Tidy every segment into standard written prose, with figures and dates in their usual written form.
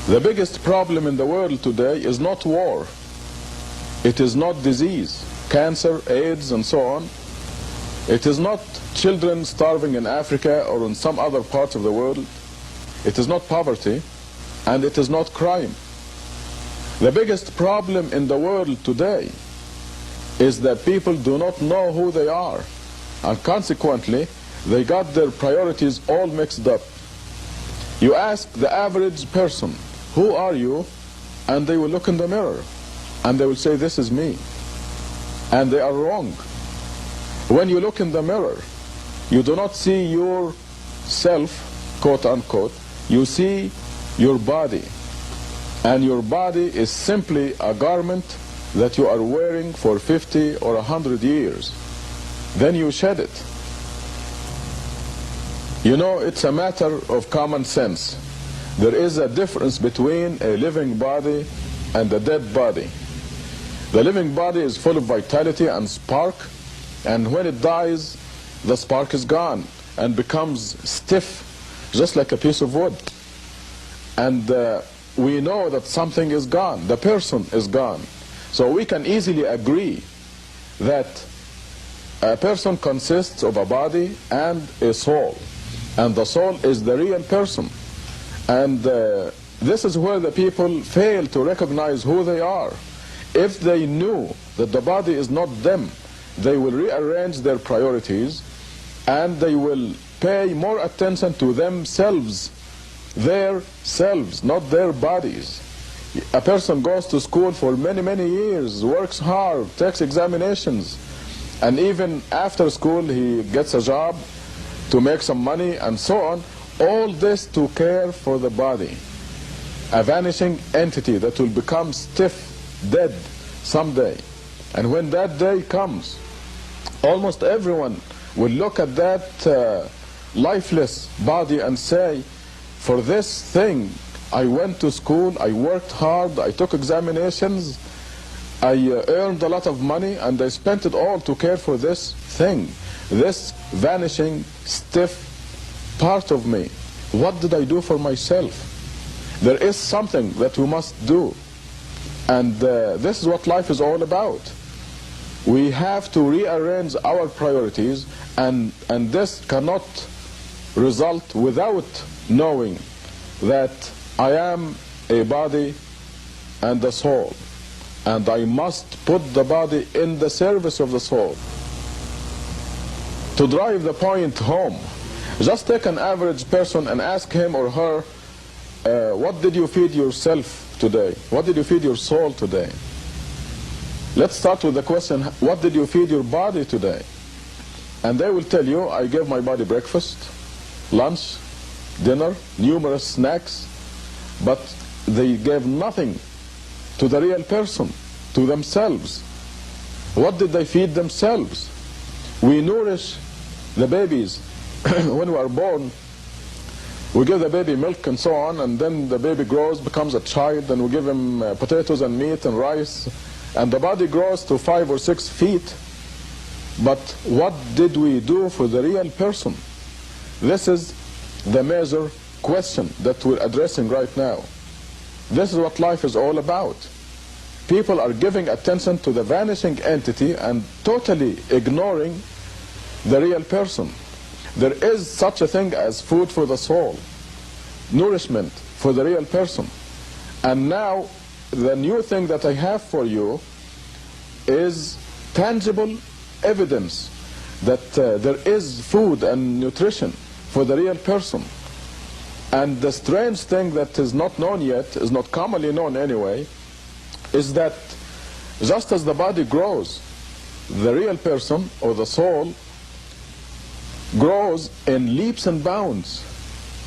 The biggest problem in the world today is not war. It is not disease, cancer, AIDS, and so on. It is not children starving in Africa or in some other parts of the world. It is not poverty, and it is not crime. The biggest problem in the world today is that people do not know who they are, and consequently, they got their priorities all mixed up. You ask the average person, who are you? And they will look in the mirror, and they will say, this is me. And they are wrong. When you look in the mirror, you do not see yourself, quote unquote, you see your body. And your body is simply a garment that you are wearing for 50 or 100 years. Then you shed it. You know, it's a matter of common sense. There is a difference between a living body and a dead body. The living body is full of vitality and spark, and when it dies, the spark is gone and becomes stiff, just like a piece of wood. And we know that something is gone, the person is gone. So we can easily agree that a person consists of a body and a soul, and the soul is the real person. And this is where the people fail to recognize who they are. If they knew that the body is not them, they will rearrange their priorities, and they will pay more attention to themselves, their selves, not their bodies. A person goes to school for many, many years, works hard, takes examinations, and even after school he gets a job to make some money and so on. All this to care for the body, a vanishing entity that will become stiff, dead someday. And when that day comes, almost everyone will look at that lifeless body and say, for this thing, I went to school, I worked hard, I took examinations, I earned a lot of money, and I spent it all to care for this thing, this vanishing, stiff part of me. What did I do for myself? There is something that we must do, and this is what life is all about. We have to rearrange our priorities, and this cannot result without knowing that I am a body and a soul, and I must put the body in the service of the soul. To drive the point home, just take an average person and ask him or her, what did you feed yourself today? What did you feed your soul today? Let's start with the question, what did you feed your body today? And they will tell you, I gave my body breakfast, lunch, dinner, numerous snacks, but they gave nothing to the real person, to themselves. What did they feed themselves? We nourish the babies when we are born. We give the baby milk and so on, and then the baby grows, becomes a child, and we give him potatoes and meat and rice, and the body grows to 5 or 6 feet. But what did we do for the real person? This is the major question that we're addressing right now. This is what life is all about. People are giving attention to the vanishing entity and totally ignoring the real person. There is such a thing as food for the soul, nourishment for the real person. And now the new thing that I have for you is tangible evidence that there is food and nutrition for the real person. And the strange thing that is not known yet, is not commonly known anyway, is that just as the body grows, the real person or the soul grows in leaps and bounds.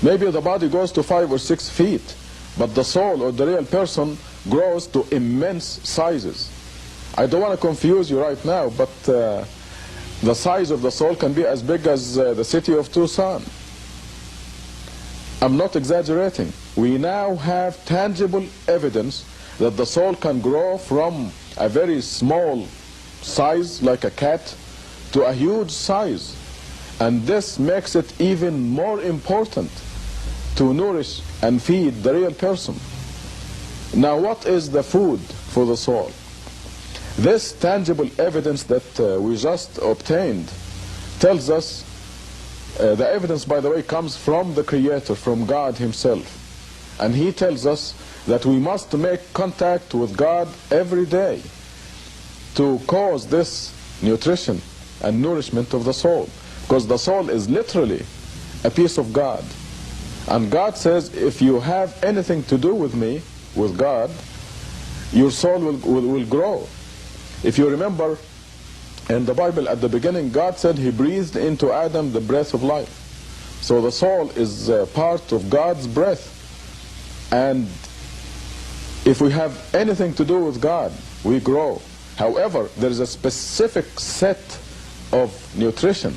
Maybe the body goes to 5 or 6 feet, but the soul or the real person grows to immense sizes. I don't want to confuse you right now, but the size of the soul can be as big as the city of Tucson. I'm not exaggerating. We now have tangible evidence that the soul can grow from a very small size, like a cat, to a huge size. And this makes it even more important to nourish and feed the real person. Now, what is the food for the soul? This tangible evidence that we just obtained tells us, the evidence, by the way, comes from the Creator, from God Himself. And He tells us that we must make contact with God every day to cause this nutrition and nourishment of the soul. Because the soul is literally a piece of God. And God says, if you have anything to do with me, with God, your soul will grow. If you remember, in the Bible at the beginning, God said He breathed into Adam the breath of life. So the soul is part of God's breath. And if we have anything to do with God, we grow. However, there is a specific set of nutrition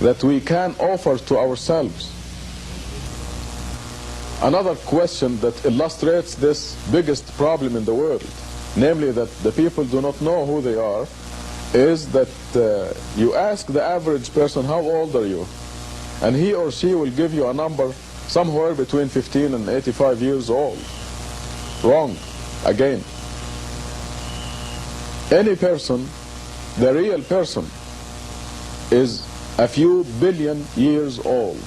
that we can offer to ourselves. Another question that illustrates this biggest problem in the world, namely that the people do not know who they are, is that you ask the average person, how old are you? And he or she will give you a number somewhere between 15 and 85 years old. Wrong. Again. Any person, the real person, is a few billion years old.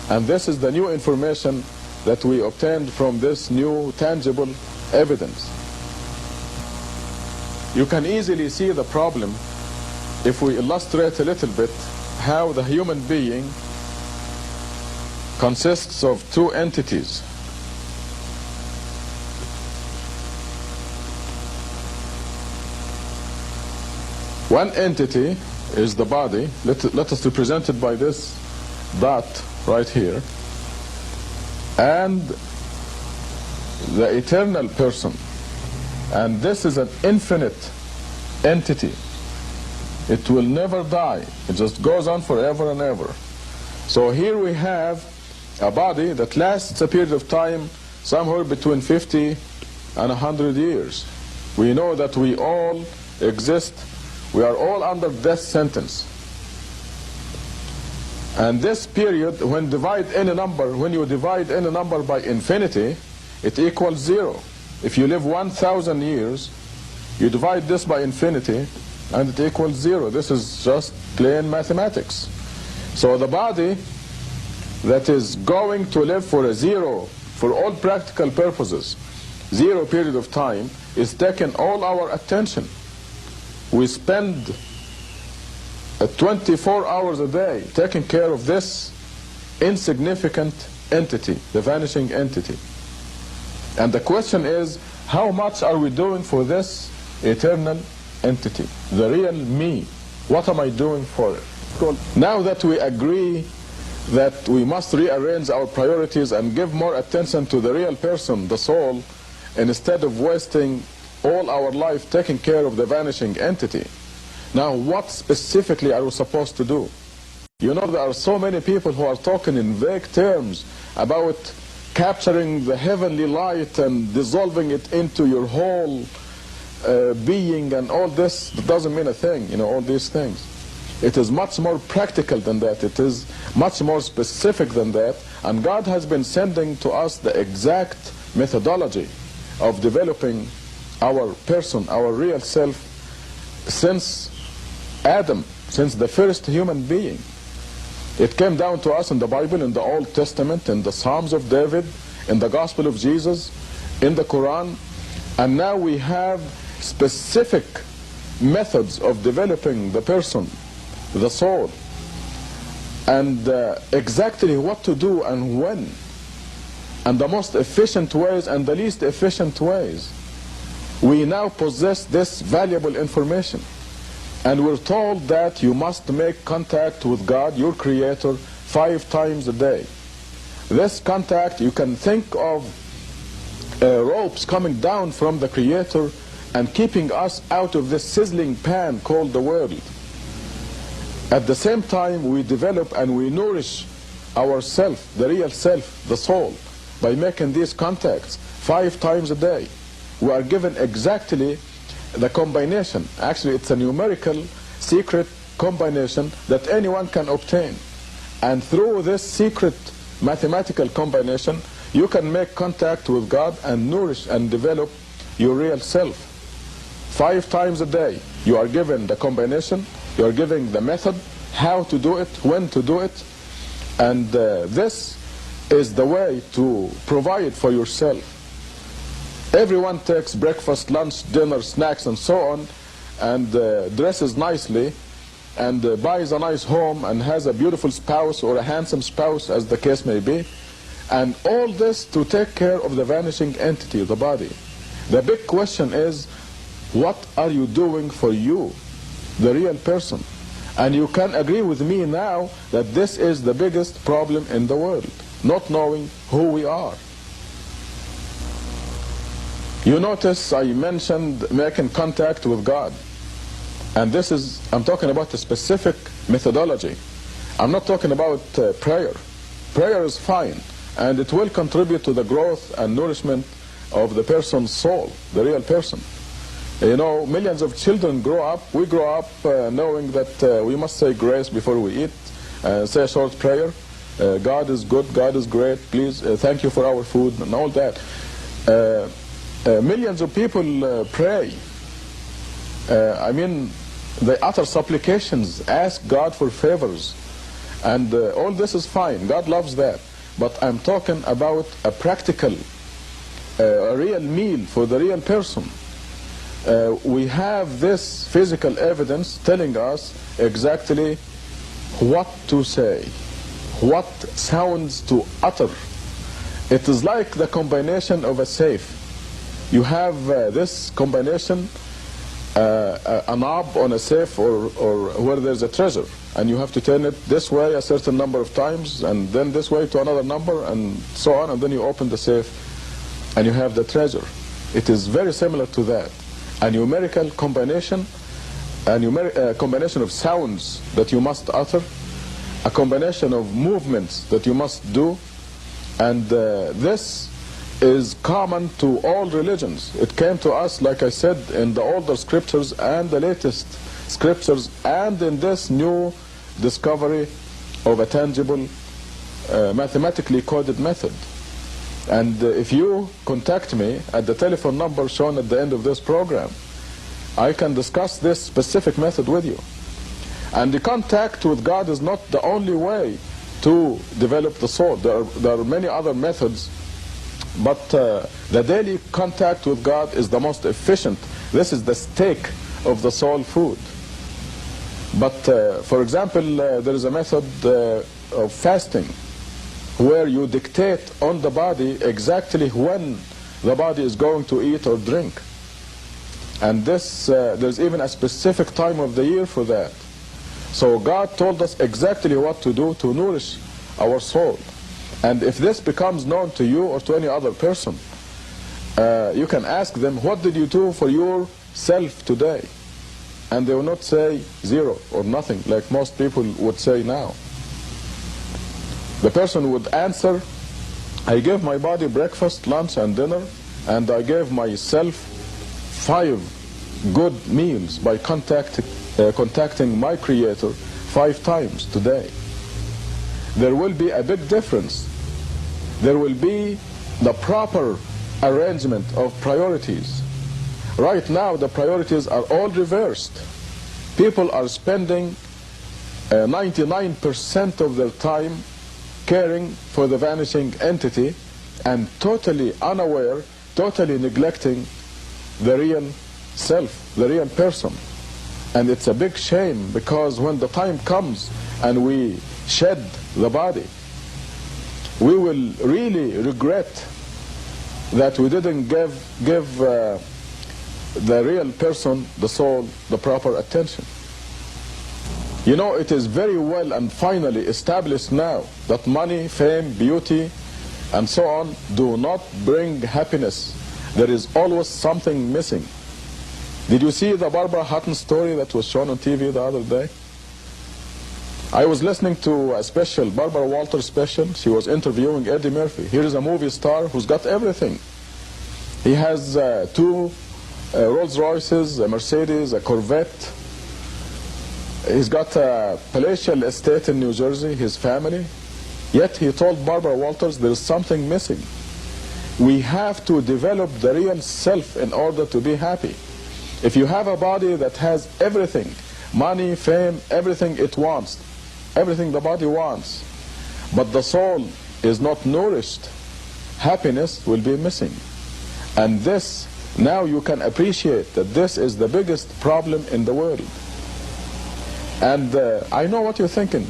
And this is the new information that we obtained from this new tangible evidence. You can easily see the problem if we illustrate a little bit how the human being consists of two entities. One entity is the body. Let us represent it by this dot right here. And the eternal person. And this is an infinite entity. It will never die. It just goes on forever and ever. So here we have a body that lasts a period of time somewhere between 50 and 100 years. We know that we all exist. We are all under death sentence. And this period, when you divide any number by infinity, it equals 0. If you live 1,000 years, you divide this by infinity, and it equals 0. This is just plain mathematics. So the body that is going to live for a 0, for all practical purposes, 0 period of time, is taking all our attention. We spend 24 hours a day taking care of this insignificant entity, the vanishing entity. And the question is, how much are we doing for this eternal entity, the real me? What am I doing for it? Now that we agree that we must rearrange our priorities and give more attention to the real person, the soul, instead of wasting all our life taking care of the vanishing entity, now what specifically are we supposed to do? You know, there are so many people who are talking in vague terms about capturing the heavenly light and dissolving it into your whole being, and all this doesn't mean a thing, you know, all these things. It is much more practical than that. It is much more specific than that. And God has been sending to us the exact methodology of developing our person, our real self, since Adam, since the first human being. It came down to us in the Bible, in the Old Testament, in the Psalms of David, in the Gospel of Jesus, in the Quran. And now we have specific methods of developing the person, the soul, and exactly what to do and when, and the most efficient ways and the least efficient ways. We now possess this valuable information, and we're told that you must make contact with God, your Creator, 5 times a day. This contact, you can think of ropes coming down from the Creator and keeping us out of this sizzling pan called the world. At the same time, we develop and we nourish ourself, the real self, the soul, by making these contacts 5 times a day. We are given exactly the combination. Actually, it's a numerical secret combination that anyone can obtain. And through this secret mathematical combination, you can make contact with God and nourish and develop your real self. 5 times a day, you are given the combination, you are given the method, how to do it, when to do it, and this is the way to provide for yourself. Everyone takes breakfast, lunch, dinner, snacks, and so on, and dresses nicely, and buys a nice home, and has a beautiful spouse or a handsome spouse, as the case may be, and all this to take care of the vanishing entity, the body. The big question is, what are you doing for you, the real person? And you can agree with me now that this is the biggest problem in the world, not knowing who we are. You notice I mentioned making contact with God. And this is, I'm talking about a specific methodology. I'm not talking about prayer. Prayer is fine, and it will contribute to the growth and nourishment of the person's soul, the real person. You know, millions of children grow up, we grow up knowing that we must say grace before we eat, say a short prayer, God is good, God is great, please, thank you for our food, and all that. Millions of people pray. I mean, they utter supplications, ask God for favors, and all this is fine, God loves that. But I'm talking about a practical, a real meal for the real person. We have this physical evidence telling us exactly what to say, what sounds to utter. It is like the combination of a safe. You have this combination, a knob on a safe or where there's a treasure, and you have to turn it this way a certain number of times, and then this way to another number, and so on, and then you open the safe and you have the treasure. It is very similar to that. A numerical combination, a combination of sounds that you must utter, a combination of movements that you must do, and this is common to all religions. It came to us, like I said, in the older scriptures and the latest scriptures, and in this new discovery of a tangible, mathematically coded method. And if you contact me at the telephone number shown at the end of this program, I can discuss this specific method with you. And the contact with God is not the only way to develop the soul. There are many other methods, but the daily contact with God is the most efficient. This is the steak of the soul food. But for example, there is a method of fasting, where you dictate on the body exactly when the body is going to eat or drink. And this, there's even a specific time of the year for that. So God told us exactly what to do to nourish our soul. And if this becomes known to you or to any other person, you can ask them, what did you do for yourself today? And they will not say zero or nothing, like most people would say now. The person would answer, I gave my body breakfast, lunch, and dinner, and I gave myself 5 good meals by contacting my Creator 5 times today. There will be a big difference. There will be the proper arrangement of priorities. Right now, the priorities are all reversed. People are spending 99% of their time caring for the vanishing entity and totally unaware, totally neglecting the real self, the real person. And it's a big shame, because when the time comes and we shed the body, we will really regret that we didn't give the real person, the soul, the proper attention. You know, it is very well and finally established now that money, fame, beauty, and so on do not bring happiness. There is always something missing. Did you see the Barbara Hutton story that was shown on TV the other day? I was listening to a special, Barbara Walters special. She was interviewing Eddie Murphy. Here is a movie star who's got everything. He has 2 Rolls Royces, a Mercedes, a Corvette. He's got a palatial estate in New Jersey, his family. Yet he told Barbara Walters there is something missing. We have to develop the real self in order to be happy. If you have a body that has everything, money, fame, everything it wants, everything the body wants, but the soul is not nourished, happiness will be missing. And this, now you can appreciate that this is the biggest problem in the world. And I know what you're thinking.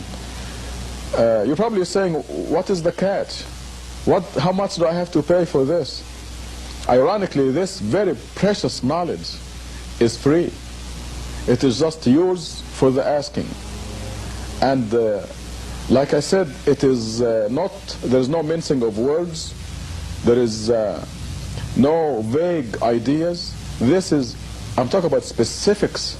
You're probably saying, what is the catch? How much do I have to pay for this? Ironically, this very precious knowledge is free. It is just yours for the asking. And like I said, it is there's no mincing of words. There is no vague ideas. I'm talking about specifics.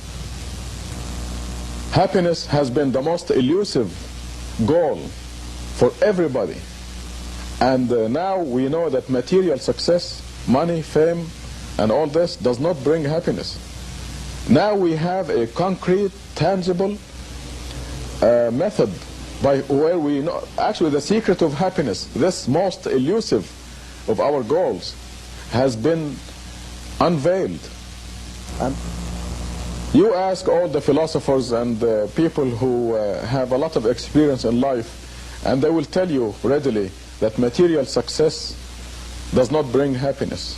Happiness has been the most elusive goal for everybody. And now we know that material success, money, fame, and all this does not bring happiness. Now we have a concrete, tangible method by where we know, actually the secret of happiness, this most elusive of our goals, has been unveiled. And you ask all the philosophers and people who have a lot of experience in life, and they will tell you readily that material success does not bring happiness.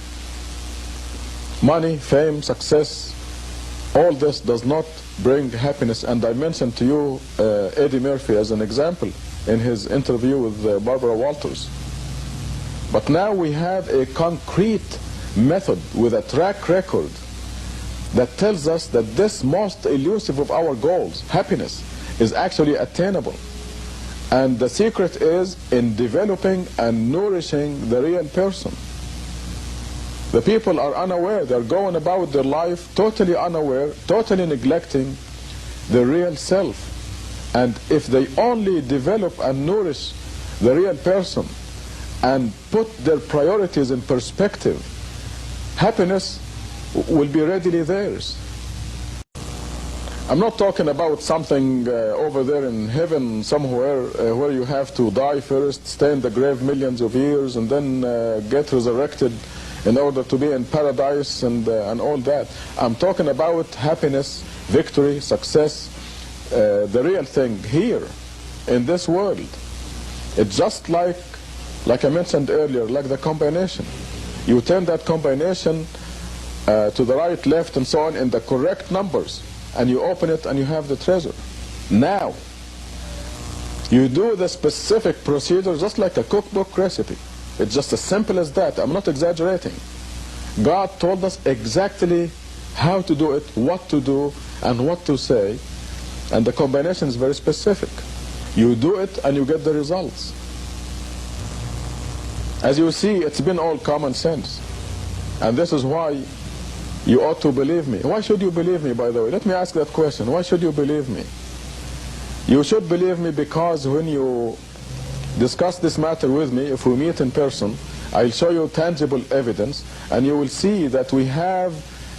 Money, fame, success, all this does not bring happiness. And I mentioned to you Eddie Murphy as an example in his interview with Barbara Walters. But now we have a concrete method with a track record that tells us that this most elusive of our goals, happiness, is actually attainable. And the secret is in developing and nourishing the real person. The people are unaware. They're going about their life totally unaware, totally neglecting the real self. And if they only develop and nourish the real person and put their priorities in perspective, happiness will be readily theirs. I'm not talking about something over there in heaven somewhere where you have to die first, stay in the grave millions of years, and then get resurrected in order to be in paradise and all that. I'm talking about happiness, victory, success, the real thing here in this world. It's just like I mentioned earlier, like the combination. You turn that combination to the right, left, and so on in the correct numbers, and you open it and you have the treasure. Now, you do the specific procedure just like a cookbook recipe. It's just as simple as that. I'm not exaggerating. God told us exactly how to do it, what to do, and what to say, and the combination is very specific. You do it and you get the results. As you see, it's been all common sense. And this is why you ought to believe me. Why should you believe me, by the way? Let me ask that question. Why should you believe me? You should believe me because when you discuss this matter with me, if we meet in person, I'll show you tangible evidence, and you will see that we have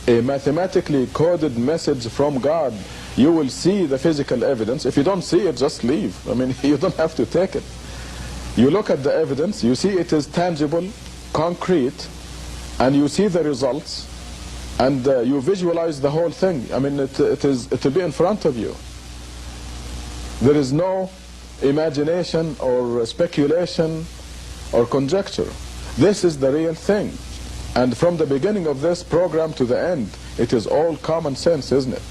a mathematically coded message from God. You will see the physical evidence. If you don't see it, just leave. I mean, you don't have to take it. You look at the evidence, you see it is tangible, concrete, and you see the results, and you visualize the whole thing. I mean, it will be in front of you. There is no imagination or speculation or conjecture. This is the real thing. And from the beginning of this program to the end, it is all common sense, isn't it?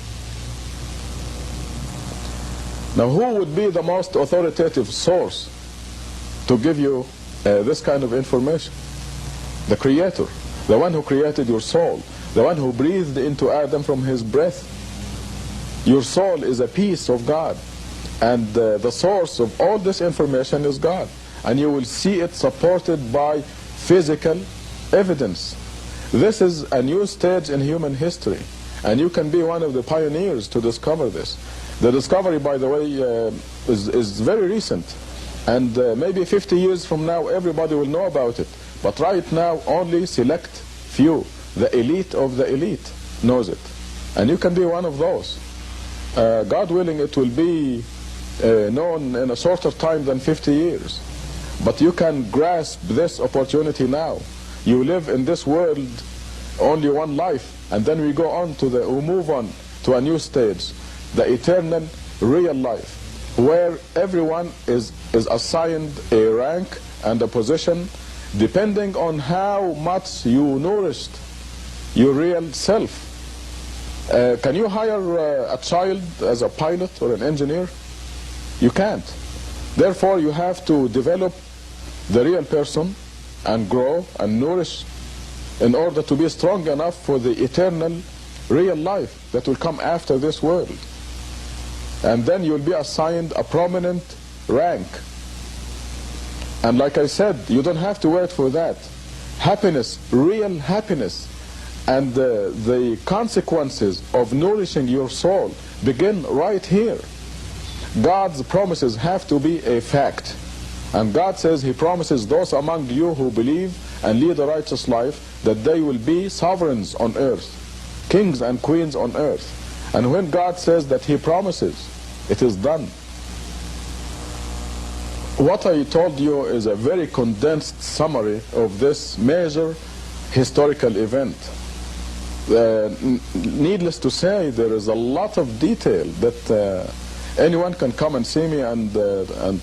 Now, who would be the most authoritative source to give you this kind of information? The Creator, the one who created your soul, the one who breathed into Adam from his breath. Your soul is a piece of God, and the source of all this information is God. And you will see it supported by physical evidence. This is a new stage in human history, and you can be one of the pioneers to discover this. The discovery, by the way, is very recent, and maybe 50 years from now everybody will know about it. But right now only select few, the elite of the elite, knows it. And you can be one of those. God willing, it will be known in a shorter time than 50 years. But you can grasp this opportunity now. you live in this world only one life, and then we move on to a new stage, the eternal real life, where everyone is assigned a rank and a position depending on how much you nourished your real self. Can you hire a child as a pilot or an engineer? You can't. Therefore, you have to develop the real person and grow and nourish in order to be strong enough for the eternal real life that will come after this world. And then you'll be assigned a prominent rank. And like I said, you don't have to wait for that. Happiness, real happiness, and the consequences of nourishing your soul begin right here. God's promises have to be a fact. And God says He promises those among you who believe and lead a righteous life that they will be sovereigns on earth, kings and queens on earth. And when God says that He promises, it is done. What I told you is a very condensed summary of this major historical event. Needless to say, there is a lot of detail that anyone can come and see me and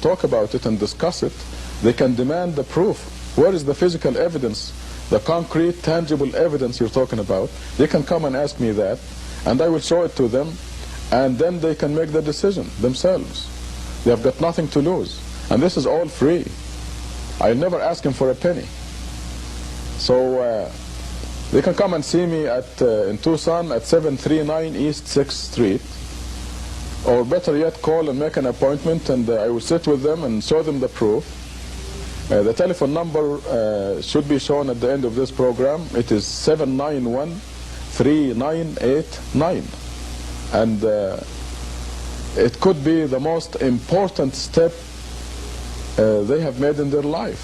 talk about it and discuss it. They can demand the proof. Where is the physical evidence, the concrete, tangible evidence you're talking about? They can come and ask me that, and I will show it to them, and then they can make the decision themselves. They have got nothing to lose. And this is all free. I never ask them for a penny. So they can come and see me in Tucson at 739 East 6th Street. Or better yet, call and make an appointment, and I will sit with them and show them the proof. The telephone number should be shown at the end of this program. It is 791-3989. And it could be the most important step they have made in their life.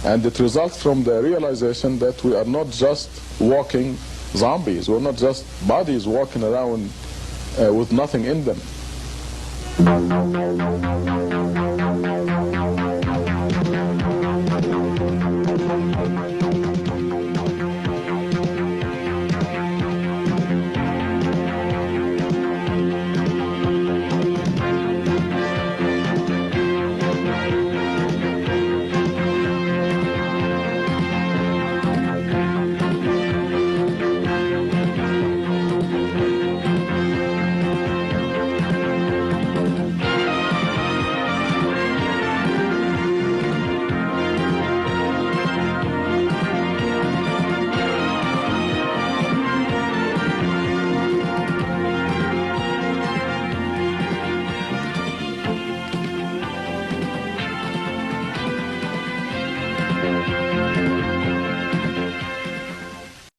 And it results from the realization that we are not just walking zombies. We're not just bodies walking around with nothing in them.